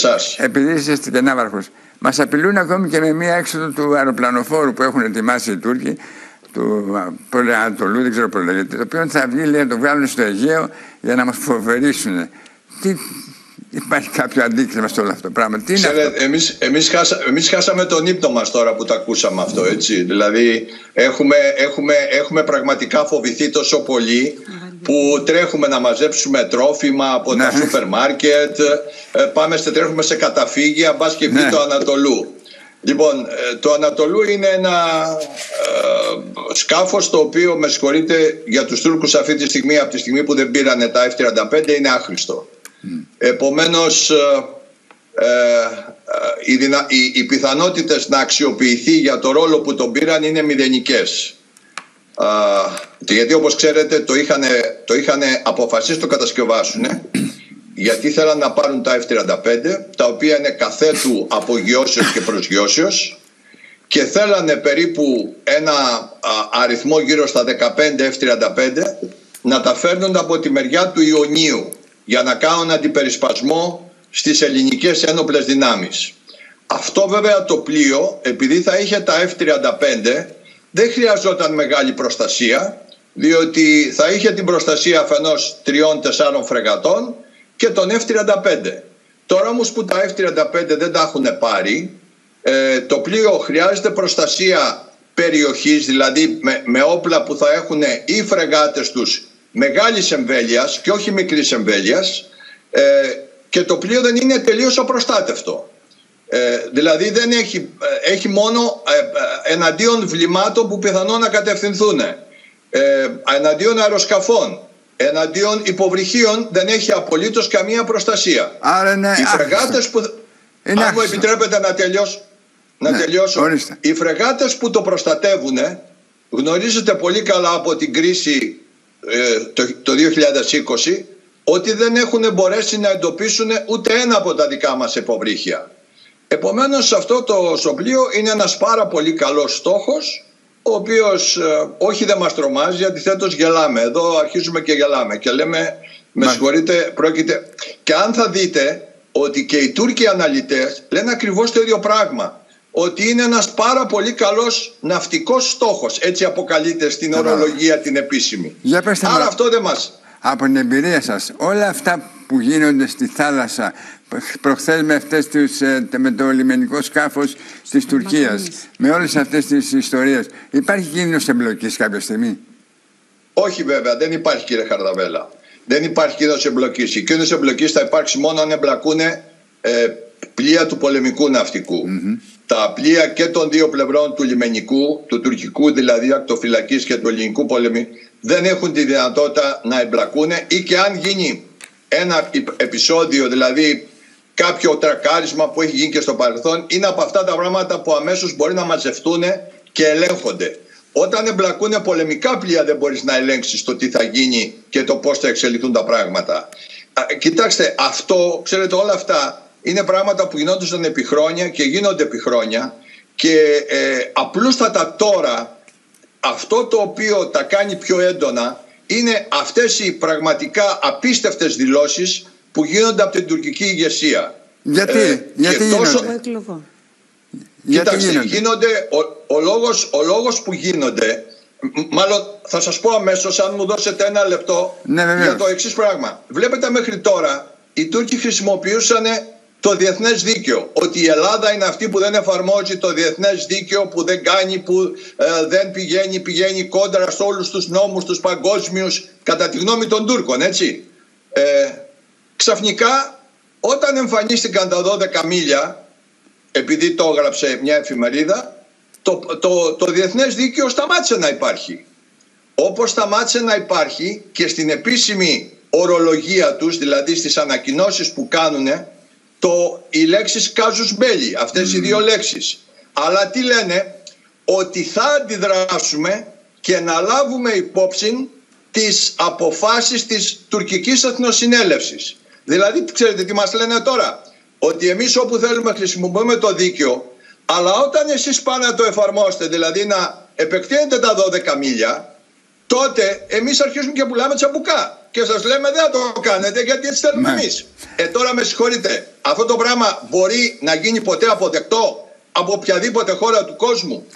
σας. Επειδή είστε στενάβαρχος, μας απειλούν ακόμη και με μία έξοδο του αεροπλανοφόρου που έχουν ετοιμάσει οι Τούρκοι, του Ανατολού, δεν ξέρω πώς λέγεται, το οποίο θα βγει, λέει, να το βγάλουν στο Αιγαίο για να μας φοβερήσουν. Υπάρχει κάποιο αντίκρισμα σε όλο αυτό το πράγμα? Τι είναι αυτό? Εμείς χάσαμε τον ύπνο μας τώρα που το ακούσαμε αυτό, έτσι. Δηλαδή έχουμε πραγματικά φοβηθεί τόσο πολύ που τρέχουμε να μαζέψουμε τρόφιμα από τα σούπερ μάρκετ, τρέχουμε σε καταφύγια, μπας και βγει το Ανατολού. Λοιπόν, το Ανατολού είναι ένα σκάφος το οποίο, με συγχωρείτε, για τους Τούρκους αυτή τη στιγμή, από τη στιγμή που δεν πήρανε τα F-35, είναι άχρηστο. Επομένως, οι πιθανότητες να αξιοποιηθεί για το ρόλο που τον πήραν είναι μηδενικές. Γιατί, όπως ξέρετε, το είχαν αποφασίσει το κατασκευάσουν, γιατί θέλαν να πάρουν τα F-35, τα οποία είναι καθέτου απογειώσεως και προσγειώσεως, και θέλανε περίπου ένα αριθμό γύρω στα 15 F-35 να τα φέρνουν από τη μεριά του Ιωνίου για να κάνουν αντιπερισπασμό στις ελληνικές ένοπλες δυνάμεις. Αυτό βέβαια το πλοίο, επειδή θα είχε τα F-35, δεν χρειαζόταν μεγάλη προστασία, διότι θα είχε την προστασία αφενός 3-4 φρεγατών και τον F-35. Τώρα όμως που τα F-35 δεν τα έχουν πάρει, το πλοίο χρειάζεται προστασία περιοχής, δηλαδή με όπλα που θα έχουν οι φρεγάτες τους μεγάλης εμβέλειας και όχι μικρής εμβέλειας, και το πλοίο δεν είναι τελείως απροστάτευτο. Δηλαδή δεν έχει μόνο εναντίον βλημάτων που πιθανόν να κατευθυνθούν, εναντίον αεροσκαφών, εναντίον υποβρυχίων δεν έχει απολύτως καμία προστασία. Άρα είναι οι φρεγάτες που... Αν μου επιτρέπετε να τελειώσω. Οι φρεγάτες που το προστατεύουν, γνωρίζετε πολύ καλά από την κρίση το 2020, ότι δεν έχουν μπορέσει να εντοπίσουν ούτε ένα από τα δικά μας υποβρύχια. Επομένως, αυτό το σοπλίο είναι ένας πάρα πολύ καλός στόχος, ο οποίος όχι δεν μας τρομάζει, αντιθέτως γελάμε. Εδώ αρχίζουμε και γελάμε και λέμε, με συγχωρείτε, πρόκειται... Και αν θα δείτε ότι και οι Τούρκοι αναλυτές λένε ακριβώς το ίδιο πράγμα, ότι είναι ένας πάρα πολύ καλός ναυτικός στόχος, έτσι αποκαλείται στην ορολογία την επίσημη. Άρα αυτό δεν μας... Από την εμπειρία σας, όλα αυτά που γίνονται στη θάλασσα, προχθές με το λιμενικό σκάφος της Τουρκίας, με όλες αυτές τις ιστορίες, υπάρχει κίνδυνος εμπλοκής κάποια στιγμή? Όχι βέβαια, δεν υπάρχει, κύριε Χαρδαβέλα. Δεν υπάρχει κίνδυνος εμπλοκής. Η κίνδυνος εμπλοκής θα υπάρξει μόνο αν εμπλακούν πλοία του πολεμικού ναυτικού. Τα πλοία και των δύο πλευρών του λιμενικού, του τουρκικού δηλαδή ακτοφυλακής και του ελληνικού πολεμικού, δεν έχουν τη δυνατότητα να εμπλακούν, ή και αν γίνει ένα επεισόδιο, δηλαδή κάποιο τρακάρισμα που έχει γίνει και στο παρελθόν, είναι από αυτά τα πράγματα που αμέσως μπορεί να μαζευτούν και ελέγχονται. Όταν εμπλακούν πολεμικά πλοία δεν μπορείς να ελέγξεις το τι θα γίνει και το πώς θα εξελιχθούν τα πράγματα. Κοιτάξτε, αυτό, ξέρετε, όλα αυτά είναι πράγματα που γινόντουσαν επί χρόνια και γίνονται επί χρόνια, και απλούστατα τώρα αυτό το οποίο τα κάνει πιο έντονα είναι αυτές οι πραγματικά απίστευτες δηλώσεις που γίνονται από την τουρκική ηγεσία. Γιατί γίνονται? Κοιτάξτε, γίνονται, ο λόγος που γίνονται, μάλλον θα σας πω αμέσως, αν μου δώσετε ένα λεπτό, για το εξής πράγμα. Βλέπετε, μέχρι τώρα οι Τούρκοι χρησιμοποιούσαν το διεθνές δίκαιο, ότι η Ελλάδα είναι αυτή που δεν εφαρμόζει το διεθνές δίκαιο, που δεν κάνει, που δεν πηγαίνει κόντρα σε όλους τους νόμους τους παγκόσμιους, κατά τη γνώμη των Τούρκων, έτσι. Ξαφνικά, όταν εμφανίστηκαν τα 12 μίλια, επειδή το έγραψε μια εφημερίδα, το διεθνές δίκαιο σταμάτησε να υπάρχει. Όπως σταμάτησε να υπάρχει και στην επίσημη ορολογία τους, δηλαδή στις ανακοινώσεις που κάνουν, οι λέξεις casus belli, αυτές οι δύο λέξεις. Αλλά τι λένε? Ότι θα αντιδράσουμε και να λάβουμε υπόψη τις αποφάσεις της τουρκικής εθνοσυνέλευσης. Δηλαδή, ξέρετε τι μας λένε τώρα? Ότι εμείς όπου θέλουμε χρησιμοποιούμε το δίκαιο, αλλά όταν εσείς πάνε να το εφαρμόσετε, δηλαδή να επεκτείνετε τα 12 μίλια, τότε εμείς αρχίζουμε και πουλάμε τσαμπουκά. και σας λέμε δεν θα το κάνετε γιατί έτσι θέλουμε εμείς. Τώρα με συγχωρείτε, αυτό το πράγμα μπορεί να γίνει ποτέ αποδεκτό από οποιαδήποτε χώρα του κόσμου?